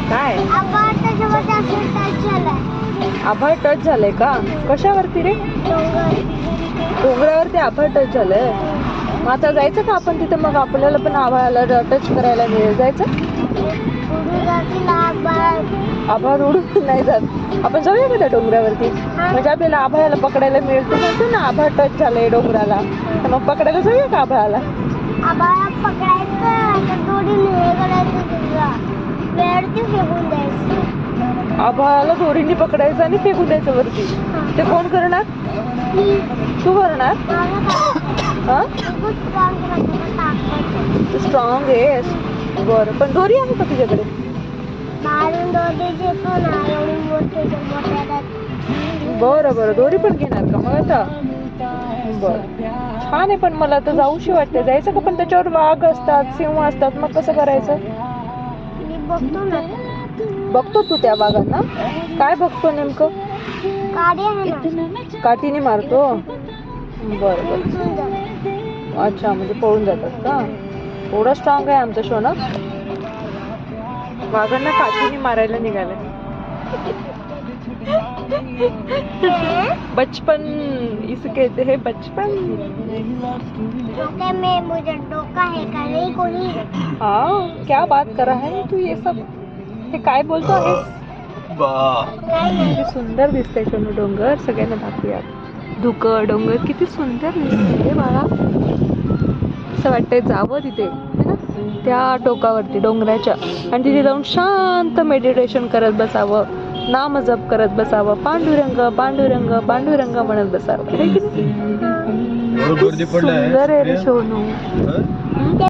काय आभाळ टच झालंय का? कशावरती रे? डोंगरावरती आभाळ टच झालंय. मग आता जायचं का आपण तिथे? मग आपल्याला पण आभाळाला टच करायला मिळेल. जायचं? आभाळ उडून नाही जात. आपण जाऊया का त्या डोंगरावरती? म्हणजे आपल्याला आभाळाला पकडायला मिळेल. तू म्हणतो ना आभाळ टच झालंय डोंगराला, तर मग पकडायला जाऊया का आभाळाला? आभाळाला दोरीने पकडायचं आणि फेकून द्यायचं वरती. ते कोण करणार? तू करणार? तू स्ट्रॉंग आहेस. बरं, पण दोरी आहे का तुझ्याकडे? बरं बरं, दोरी पण घेणार का मग आता? बरं, छान आहे. पण मला तर जाऊशी वाटते. जायचं का? पण त्याच्यावर वाघ असतात, सिंह असतात, मग कसं करायचं? बघतो तू त्या वाघांना? काय बघतो नेमकं? काठीने मारतो? बरं बरं. अच्छा, म्हणजे पळून जातात का? एवढा स्ट्रॉंग आहे आमचं सोनं? वाघांना काठीने मारायला निघाले. बचपन इसे कहते हैं, बचपन. मुझे डोका है का नहीं कोई? हाँ, क्या बात कर रहा है तू? ये सब हे काय बोलतो आहेस? किती सुंदर दिसतंय सोनू डोंगर. सगळ्यांना दाखवूया. धुकं डोंगर किती सुंदर दिसतंय बाळा. असं वाटतंय जावं तिथे, है ना, त्या टोकावरती डोंगराच्या, आणि तिथे जाऊन शांत मेडिटेशन करत बसावं, नाम जप करत बसावं, पांडुरंग पांडुरंग पांडुरंग म्हणत बसावं. सुंदर आहे रे सोनू.